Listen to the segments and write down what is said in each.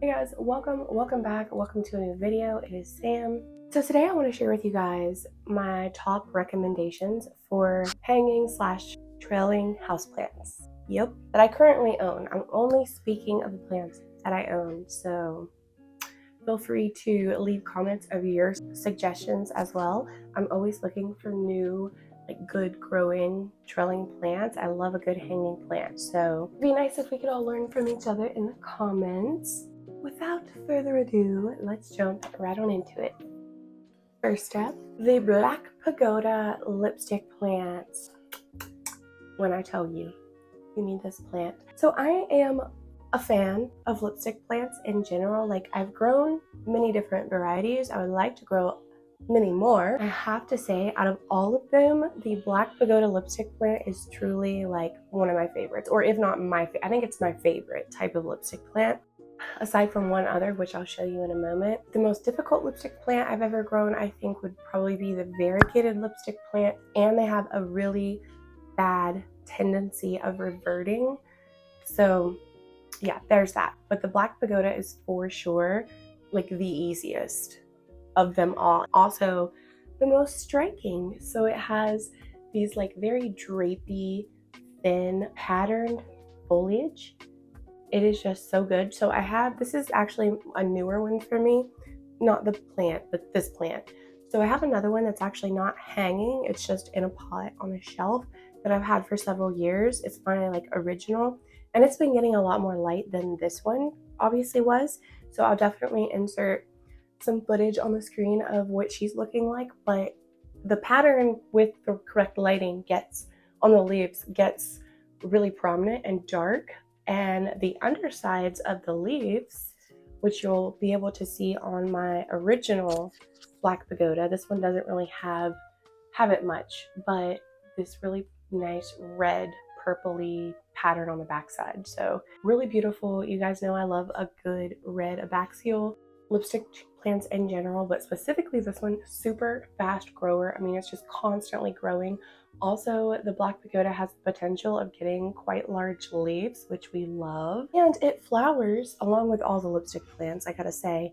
Hey guys, welcome back, welcome to a new video. It is Sam. So today I want to share with you guys my top recommendations for hanging slash trailing houseplants. Yep, that I currently own. I'm only speaking of the plants that I own, so feel free to leave comments of your suggestions as well. I'm always looking for new good growing trailing plants. I love a good hanging plant, so it'd be nice if we could all learn from each other in the comments. Without further ado, let's jump right on into it. First up, the Blackpagota lipstick plants. When I tell you, you need this plant. So I am a fan of lipstick plants in general. I've grown many different varieties. I would like to grow many more. I have to say, out of all of them, the Blackpagota lipstick plant is truly one of my favorites, or if not my I think it's my favorite type of lipstick plant, aside from one other, which I'll show you in a moment. The most difficult lipstick plant I've ever grown, I think, would probably be the Varigated lipstick plant, and they have a really bad tendency of reverting. So yeah, there's that. But the Blackpagota is for sure the easiest of them all. Also the most striking. So it has these very drapey, thin, patterned foliage. It is just so good. So this is actually a newer one for me, not the plant, but this plant. So I have another one that's actually not hanging. It's just in a pot on a shelf that I've had for several years. It's my original, and it's been getting a lot more light than this one obviously was. So I'll definitely insert some footage on the screen of what she's looking like, but the pattern with the correct lighting on the leaves gets really prominent and dark, and the undersides of the leaves, which you'll be able to see on my original Blackpagota. This one doesn't really have it much, but this really nice red purpley pattern on the backside. So really beautiful. You guys know I love a good red abaxial lipstick plants in general, but specifically this one, super fast grower. I mean, it's just constantly growing. Also, the Blackpagota has the potential of getting quite large leaves, which we love. And it flowers along with all the lipstick plants, I gotta say,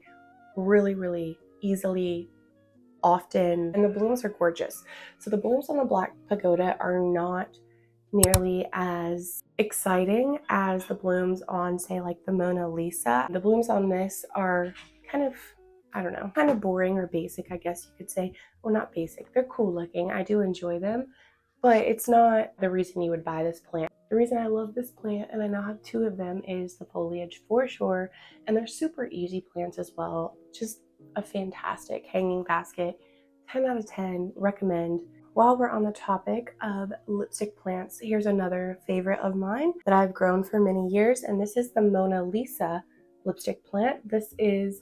really easily, often, and the blooms are gorgeous. So the blooms on the Blackpagota are not nearly as exciting as the blooms on, say, the Mona Lisa. The blooms on this are kind of, I don't know, kind of boring or basic, I guess you could say. Well, not basic, they're cool looking. I do enjoy them, but it's not the reason you would buy this plant. The reason I love this plant, and I now have two of them, is the foliage for sure, and they're super easy plants as well. Just a fantastic hanging basket. 10 out of 10, recommend. While we're on the topic of lipstick plants, here's another favorite of mine that I've grown for many years, and this is the Mona Lisa lipstick plant. This is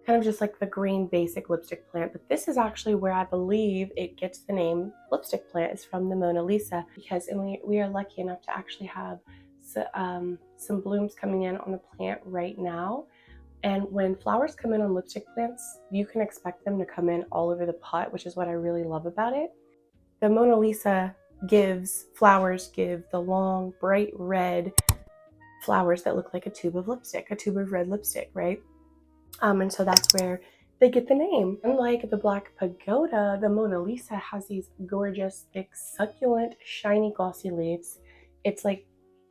kind of just the green basic lipstick plant, but this is actually where I believe it gets the name lipstick plant, is from the Mona Lisa, because we are lucky enough to actually have some blooms coming in on the plant right now. And when flowers come in on lipstick plants, you can expect them to come in all over the pot, which is what I really love about it. The Mona Lisa flowers give the long, bright red flowers that look like a tube of lipstick, a tube of red lipstick, right? And so that's where they get the name. Unlike the Blackpagota, the Mona Lisa has these gorgeous, thick, succulent, shiny, glossy leaves. It's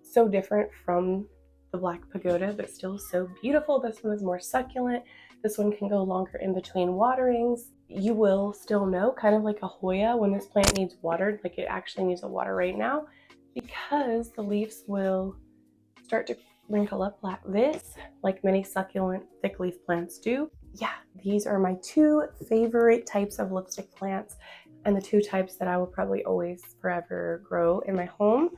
so different from the Blackpagota, but still so beautiful. This one is more succulent. This one can go longer in between waterings. You will still know, kind of like a Hoya, when this plant needs watered, it actually needs a water right now, because the leaves will start to wrinkle up like this, like many succulent thick leaf plants do. Yeah, these are my two favorite types of lipstick plants, and the two types that I will probably always forever grow in my home,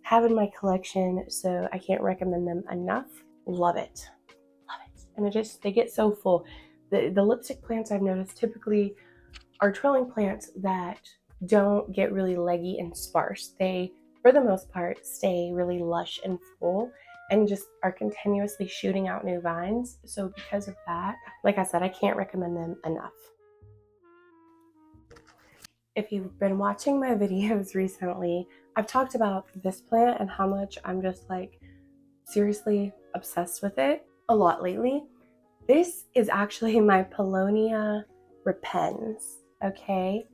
have in my collection, so I can't recommend them enough. Love it. And they get so full. The lipstick plants I've noticed typically are trailing plants that don't get really leggy and sparse. They, for the most part, stay really lush and full and just are continuously shooting out new vines. So because of that, like I said, I can't recommend them enough. If you've been watching my videos recently, I've talked about this plant and how much I'm just seriously obsessed with it. a lot lately. This is actually my Ponia Repens, okay?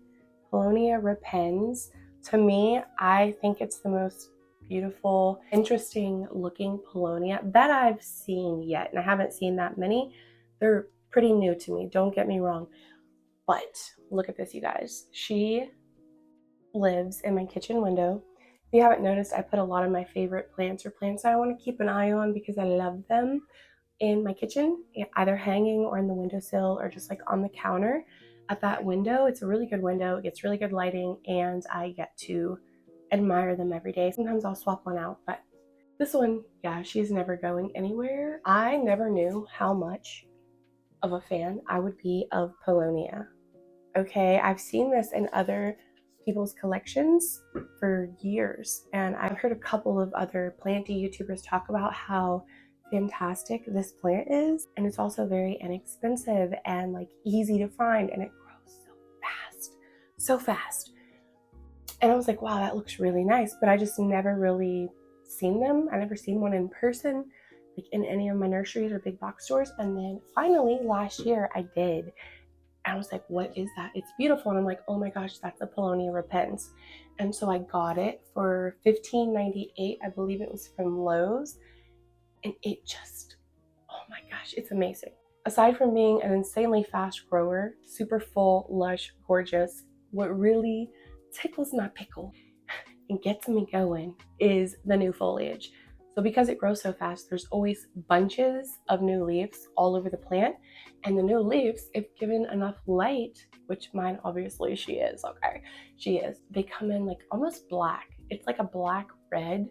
Ponia Repens. To me, I think it's the most beautiful, interesting looking Polonia that I've seen yet. And I haven't seen that many. They're pretty new to me, don't get me wrong. But look at this, you guys. She lives in my kitchen window. If you haven't noticed, I put a lot of my favorite plants or plants that I want to keep an eye on because I love them in my kitchen, either hanging or in the windowsill or just like on the counter at that window. It's a really good window, it gets really good lighting, and I get to admire them every day. Sometimes I'll swap one out, but this one, yeah, she's never going anywhere. I never knew how much of a fan I would be of Polonia. Okay, I've seen this in other people's collections for years, and I've heard a couple of other planty YouTubers talk about how fantastic this plant is, and it's also very inexpensive and like easy to find, and it grows so fast. And I was like, wow, that looks really nice, but I just never really seen them. I never seen one in person, like in any of my nurseries or big box stores. And then finally last year I did, and I was like, what is that? It's beautiful. And I'm like, oh my gosh, that's a Ponia Repens. And so I got it for $15.98. I believe it was from Lowe's. And it just, oh my gosh, it's amazing. Aside from being an insanely fast grower, super full, lush, gorgeous, what really tickles my pickle and gets me going is the new foliage. So because it grows so fast, there's always bunches of new leaves all over the plant. And the new leaves, if given enough light, which mine obviously she is, okay, she is, they come in like almost black. It's like a black red.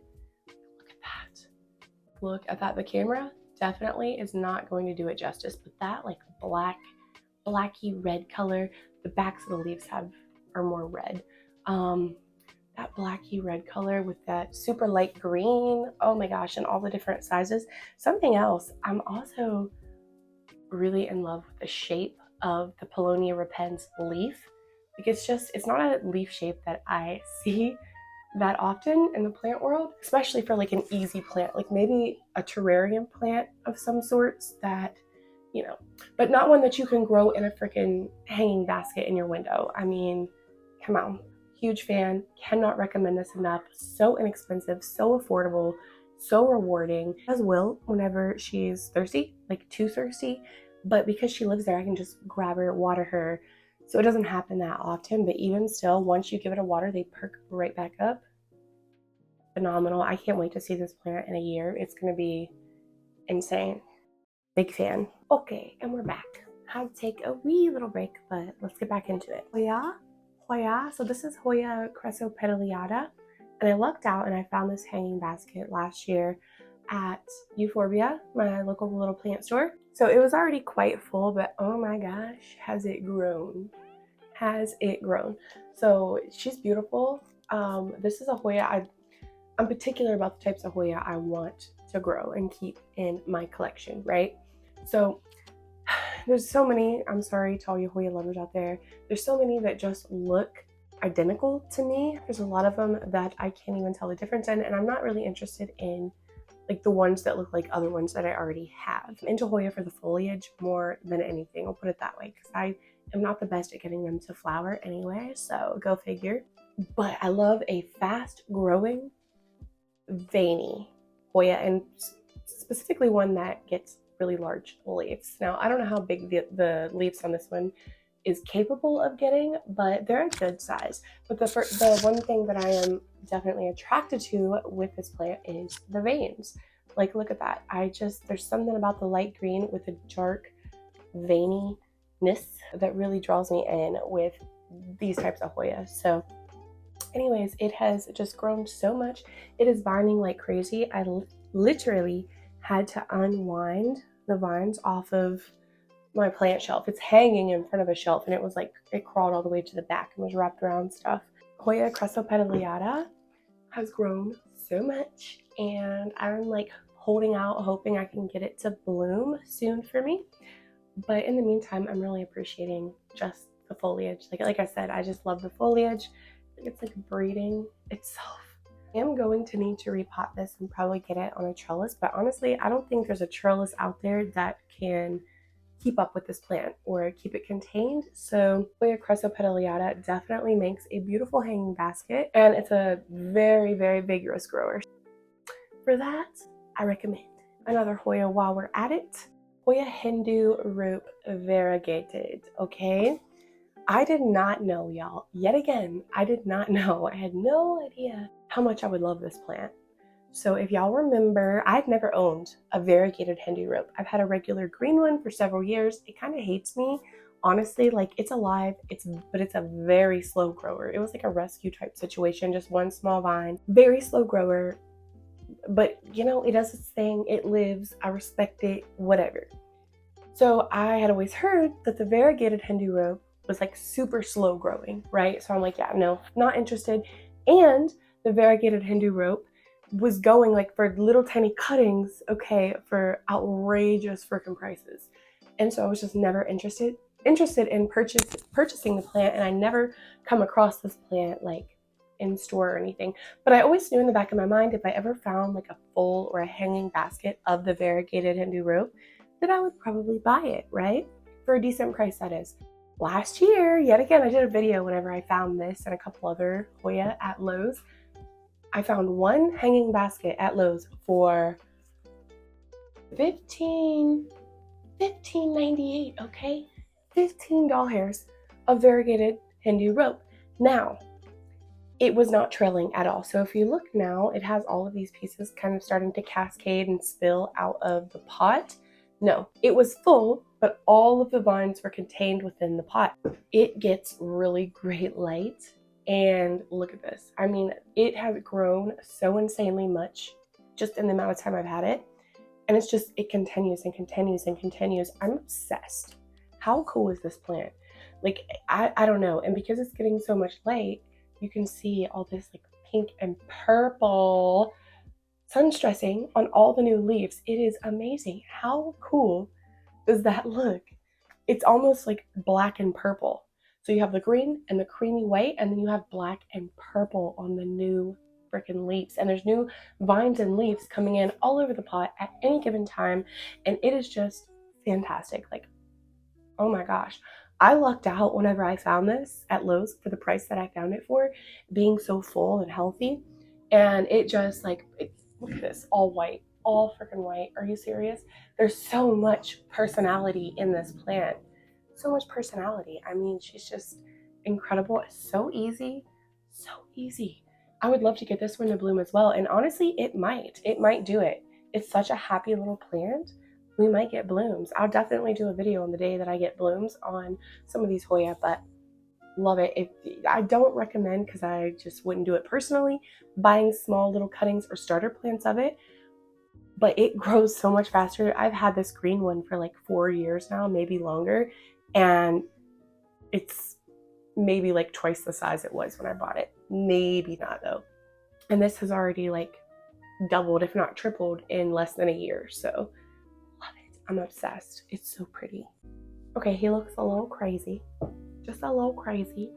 Look at that. The camera definitely is not going to do it justice, but that like blacky red color, the backs of the leaves are more red. That blacky red color with that super light green, oh my gosh, and all the different sizes. Something else, I'm also really in love with the shape of the Ponia Repens leaf. Like it's not a leaf shape that I see that often in the plant world, especially for like an easy plant, like maybe a terrarium plant of some sorts that, you know, but not one that you can grow in a freaking hanging basket in your window. I mean, come on. Huge fan, cannot recommend this enough. So inexpensive, so affordable, so rewarding. As Will whenever she's thirsty, like too thirsty, but because she lives there, I can just grab her, water her. So it doesn't happen that often, but even still, once you give it a water, they perk right back up. Phenomenal. I can't wait to see this plant in a year. It's going to be insane. Big fan. Okay, and we're back. Had to take a wee little break, but let's get back into it. Hoya. So this is Hoya Pedalada, and I lucked out and I found this hanging basket last year at Euphorbia, my local little plant store. So it was already quite full, but oh my gosh, has it grown. So she's beautiful. This is a Hoya. I'm particular about the types of Hoya I want to grow and keep in my collection, right? So there's so many, I'm sorry to all you Hoya lovers out there, there's so many that just look identical to me. There's a lot of them that I can't even tell the difference in, and I'm not really interested in like the ones that look like other ones that I already have. I'm into Hoya for the foliage more than anything, I'll put it that way, because I am not the best at getting them to flower anyway, so go figure. But I love a fast growing, veiny Hoya, and specifically one that gets really large leaves. Now, I don't know how big the leaves on this one is capable of getting, but they're a good size. But the one thing that I am definitely attracted to with this plant is the veins. Like, look at that. There's something about the light green with a dark veininess that really draws me in with these types of Hoya. So anyways, it has just grown so much. It is vining like crazy. I literally had to unwind the vines off of my plant shelf. It's hanging in front of a shelf, and it was like, it crawled all the way to the back and was wrapped around stuff. Hoya Pedalada has grown so much, and I'm like holding out, hoping I can get it to bloom soon for me. But in the meantime, I'm really appreciating just the foliage. Like I said, I just love the foliage. It's like breathing itself. I am going to need to repot this and probably get it on a trellis, but honestly, I don't think there's a trellis out there that can keep up with this plant or keep it contained. So Hoya Pedalada definitely makes a beautiful hanging basket, and it's a very, very vigorous grower. For that, I recommend another Hoya while we're at it. Hoya Hindu Rope Variegated, okay? I did not know, y'all. Yet again, I did not know. I had no idea how much I would love this plant. So if y'all remember, I'd never owned a variegated Hindu rope. I've had a regular green one for several years. It kind of hates me. Honestly, like, it's alive, but it's a very slow grower. It was like a rescue type situation, just one small vine. Very slow grower, but you know, it does its thing. It lives. I respect it, whatever. So I had always heard that the variegated Hindu rope was like super slow growing, right? So I'm like, yeah, no, not interested. And the variegated Hindu rope was going like for little tiny cuttings, okay, for outrageous freaking prices. And so I was just never interested in purchasing the plant, and I never come across this plant like in store or anything. But I always knew in the back of my mind, if I ever found like a full or a hanging basket of the variegated Hindu rope, that I would probably buy it, right? For a decent price, that is. Last year, yet again, I did a video whenever I found this and a couple other Hoya at Lowe's. I found one hanging basket at Lowe's for $15.98, okay? 15 doll hairs of variegated Hindu rope. Now, it was not trailing at all. So if you look now, it has all of these pieces kind of starting to cascade and spill out of the pot. No, it was full, but all of the vines were contained within the pot. It gets really great light, and look at this. I mean, it has grown so insanely much just in the amount of time I've had it, and it's just, it continues and continues and continues. I'm obsessed. How cool is this plant? Like, I don't know, and because it's getting so much light, you can see all this like pink and purple sun stressing on all the new leaves. It is amazing. How cool does that look? It's almost like black and purple. So you have the green and the creamy white, and then you have black and purple on the new freaking leaves. And there's new vines and leaves coming in all over the pot at any given time. And it is just fantastic. Like, oh my gosh. I lucked out whenever I found this at Lowe's for the price that I found it for, being so full and healthy. And it just like, look at this, all white, all freaking white. Are you serious? There's so much personality in this plant. So much personality. I mean, she's just incredible. It's so easy, so easy. I would love to get this one to bloom as well. And honestly, it might do it. It's such a happy little plant. We might get blooms. I'll definitely do a video on the day that I get blooms on some of these Hoya, but love it. I don't recommend, because I just wouldn't do it personally, buying small little cuttings or starter plants of it, but it grows so much faster. I've had this green one for like 4 years now, maybe longer, and it's maybe like twice the size it was when I bought it. Maybe not though. And this has already like doubled, if not tripled, in less than a year. So love it. I'm obsessed. It's so pretty. Okay, he looks a little crazy. Just a little crazy.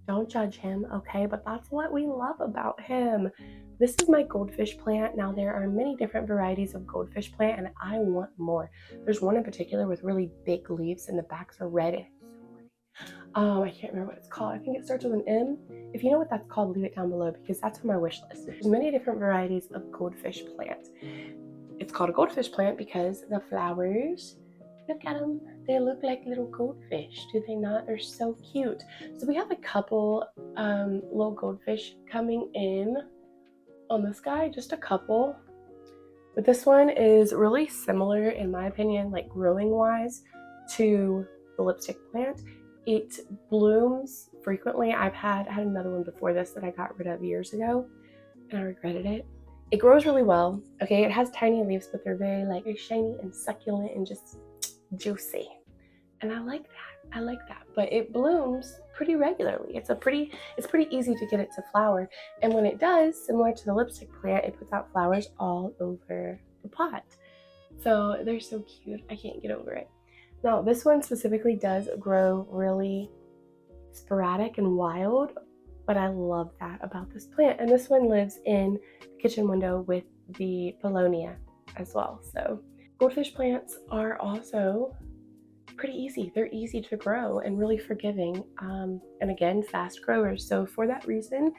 Don't judge him, okay? But that's what we love about him. This is my goldfish plant. Now, there are many different varieties of goldfish plant, and I want more. There's one in particular with really big leaves, and the backs are red. It's so pretty. I can't remember what it's called. I think it starts with an M. If you know what that's called, leave it down below, because that's on my wish list. There's many different varieties of goldfish plant. It's called a goldfish plant because the flowers, look at them. They look like little goldfish, do they not? They're so cute. So we have a couple little goldfish coming in on this guy, just a couple. But this one is really similar, in my opinion, like growing wise, to the lipstick plant. It blooms frequently. I had another one before this that I got rid of years ago, and I regretted it. It grows really well. Okay, it has tiny leaves, but they're very shiny and succulent and just juicy, and I like that. But it blooms pretty regularly. It's pretty easy to get it to flower, and when it does, similar to the lipstick plant, it puts out flowers all over the pot. So they're so cute. I can't get over it. Now, this one specifically does grow really sporadic and wild but I love that about this plant. And this one lives in the kitchen window with the Begonia as well. So goldfish plants are also pretty easy. They're easy to grow and really forgiving, and again, fast growers. So for that reason,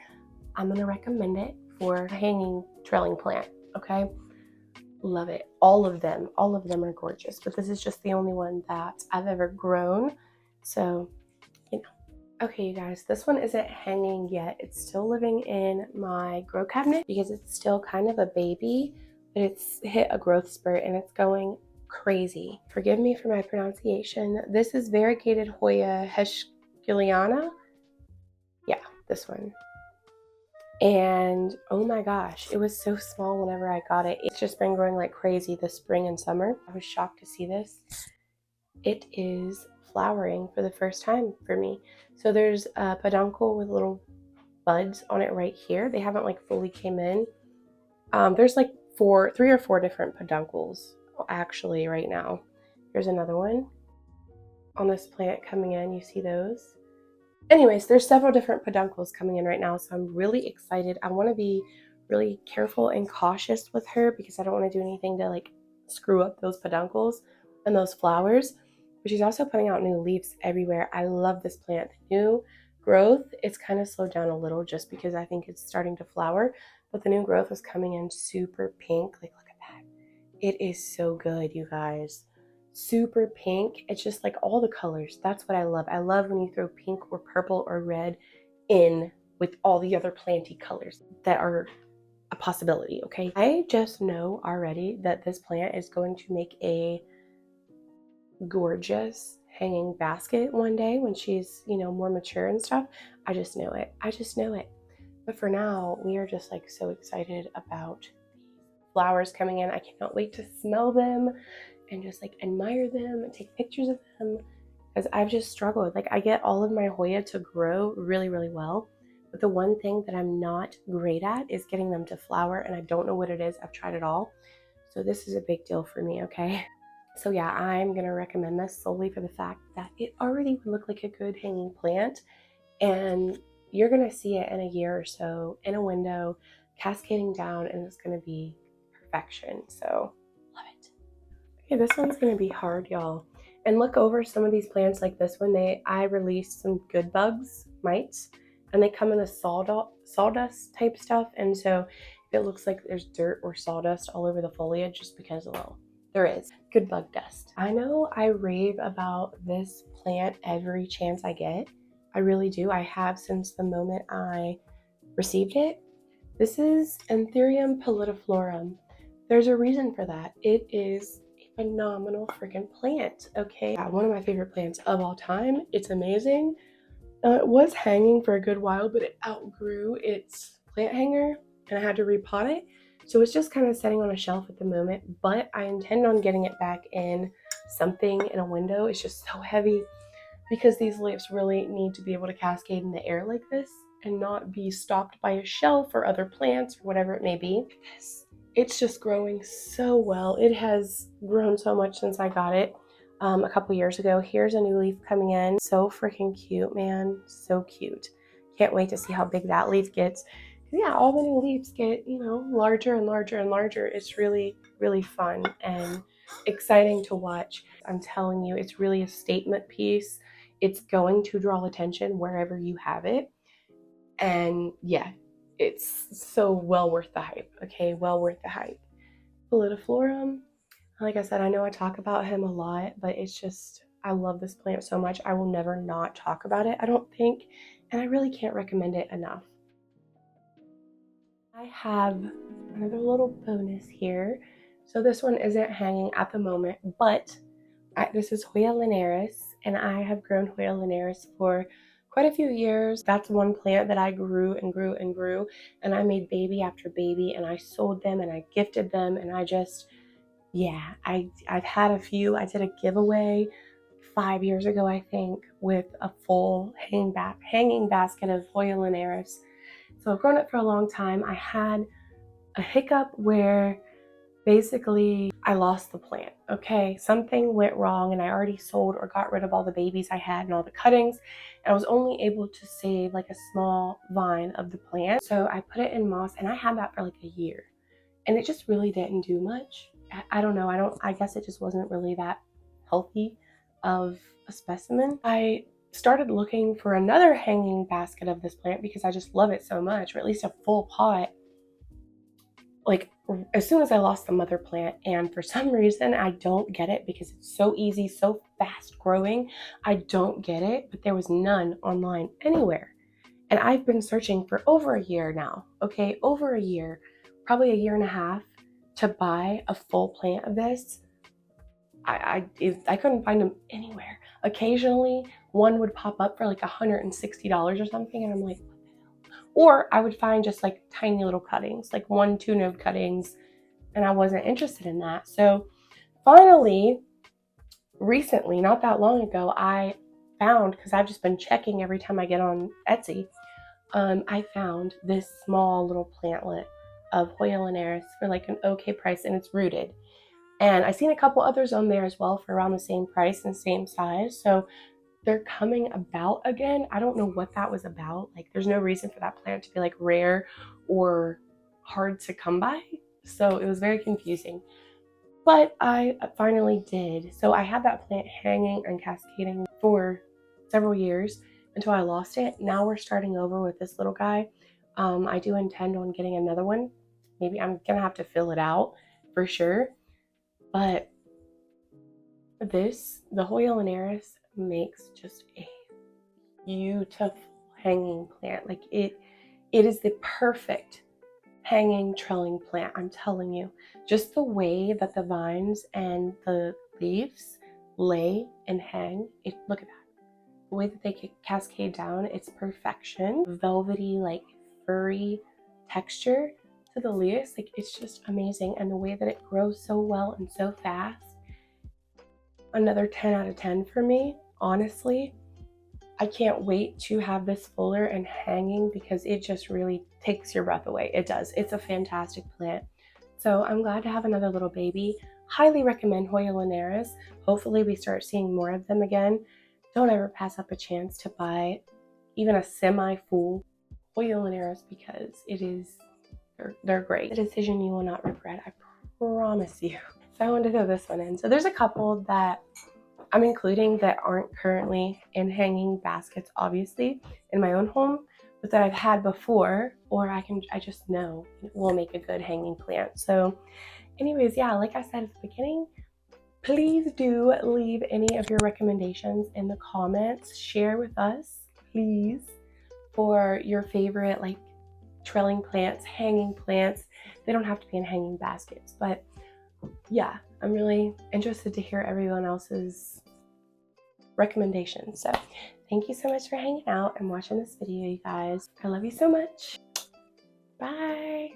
I'm going to recommend it for a hanging trailing plant. Okay, love it. All of them are gorgeous, but this is just the only one that I've ever grown. So, you know. Okay, you guys, this one isn't hanging yet. It's still living in my grow cabinet because it's still kind of a baby, but it's hit a growth spurt and it's going crazy. Forgive me for my pronunciation. This is Varigated Hoya Gulana. Yeah, this one. And oh my gosh, it was so small whenever I got it. It's just been growing like crazy this spring and summer. I was shocked to see this. It is flowering for the first time for me. So there's a peduncle with little buds on it right here. They haven't like fully came in. There's like 3 or 4 different peduncles actually right now. Here's another one on this plant coming in. You see those? Anyways, there's several different peduncles coming in right now, so I'm really excited. I want to be really careful and cautious with her because I don't want to do anything to like screw up those peduncles and those flowers. But she's also putting out new leaves everywhere. I love this plant. The new growth, it's kind of slowed down a little just because I think it's starting to flower, but the new growth is coming in super pink. Like, look at that. It is so good, you guys. Super pink. It's just like all the colors. That's what I love. I love when you throw pink or purple or red in with all the other planty colors that are a possibility, okay? I just know already that this plant is going to make a gorgeous hanging basket one day when she's, you know, more mature and stuff. I just know it. I just know it. But for now, we are just like so excited about flowers coming in. I cannot wait to smell them and just like admire them and take pictures of them because I've just struggled. Like I get all of my Hoya to grow really, really well, but the one thing that I'm not great at is getting them to flower, and I don't know what it is. I've tried it all. So this is a big deal for me, okay? So yeah, I'm gonna recommend this solely for the fact that it already would look like a good hanging plant, and you're gonna see it in a year or so in a window cascading down, and it's gonna be perfection. So love it. Okay, this one's gonna be hard, y'all. And look over some of these plants like this one. I released some good bugs, mites, and they come in a sawdust type stuff. And so if it looks like there's dirt or sawdust all over the foliage, just because, well, there is good bug dust. I know I rave about this plant every chance I get. I really do. I have since the moment I received it. This is Anthurium Pum. There's a reason for that. It is a phenomenal freaking plant, okay? Yeah, one of my favorite plants of all time. It's amazing. It was hanging for a good while, but it outgrew its plant hanger and I had to repot it. So it's just kind of sitting on a shelf at the moment, but I intend on getting it back in something in a window. It's just so heavy because these leaves really need to be able to cascade in the air like this and not be stopped by a shelf or other plants or whatever it may be. It's just growing so well. It has grown so much since I got it a couple years ago. Here's a new leaf coming in. So freaking cute, man. So cute. Can't wait to see how big that leaf gets. Yeah, all the new leaves get, you know, larger and larger and larger. It's really, really fun and exciting to watch. I'm telling you, it's really a statement piece. It's going to draw attention wherever you have it. And yeah, it's so well worth the hype, okay? Well worth the hype. Pallidiflorum, like I said, I know I talk about him a lot, but it's just, I love this plant so much. I will never not talk about it, I don't think, and I really can't recommend it enough. I have another little bonus here. So this one isn't hanging at the moment, but this is Hoya Lerys, and I have grown Hoya Lerys for quite a few years. That's one plant that I grew and grew and grew, and I made baby after baby, and I sold them and I gifted them, and I just, yeah, I've had a few. I did a giveaway 5 years ago, I think, with a full hanging basket of Hoya Lerys. So I've grown it for a long time. I had a hiccup where Basically, I lost the plant, okay? Something went wrong and I already sold or got rid of all the babies I had and all the cuttings. And I was only able to save like a small vine of the plant. So I put it in moss and I had that for like a year. And it just really didn't do much. I don't know. I guess it just wasn't really that healthy of a specimen. I started looking for another hanging basket of this plant because I just love it so much, or at least a full pot, like as soon as I lost the mother plant. And for some reason, I don't get it because it's so easy, so fast growing. I don't get it, but there was none online anywhere. And I've been searching for over a year now, okay? Over a year, probably a year and a half, to buy a full plant of this. I couldn't find them anywhere. Occasionally, one would pop up for like $160 or something, and I'm like, what the hell? Or I would find just like tiny little cuttings, like 1-2 node cuttings, and I wasn't interested in that. So finally, recently, not that long ago, I found, because I've just been checking every time I get on Etsy, I found this small little plantlet of Hoya Lerys for like an okay price, and it's rooted. And I've seen a couple others on there as well for around the same price and same size. So they're coming about again. I don't know what that was about. Like, there's no reason for that plant to be like rare or hard to come by. So it was very confusing. But I finally did. So I had that plant hanging and cascading for several years until I lost it. Now we're starting over with this little guy. I do intend on getting another one. Maybe I'm gonna have to fill it out for sure. But the Hoya Lerys makes just a beautiful hanging plant. Like it is the perfect hanging trailing plant, I'm telling you. Just the way that the vines and the leaves lay and hang, look at that. The way that they cascade down, it's perfection. Velvety, like furry texture to the leaves, like it's just amazing. And the way that it grows so well and so fast, another 10 out of 10 for me, honestly. I can't wait to have this fuller and hanging because it just really takes your breath away. It does. It's a fantastic plant. So I'm glad to have another little baby. Highly recommend Hoya Lerys. Hopefully we start seeing more of them again. Don't ever pass up a chance to buy even a semi-full Hoya Lerys because they're great. A decision you will not regret, I promise you. So I wanted to throw this one in. So there's a couple that I'm including that aren't currently in hanging baskets, obviously, in my own home, but that I've had before, or I just know it will make a good hanging plant. So anyways, yeah, like I said at the beginning, please do leave any of your recommendations in the comments. Share with us, please, for your favorite like trailing plants, hanging plants. They don't have to be in hanging baskets, but yeah, I'm really interested to hear everyone else's recommendations. So thank you so much for hanging out and watching this video, you guys. I love you so much. Bye.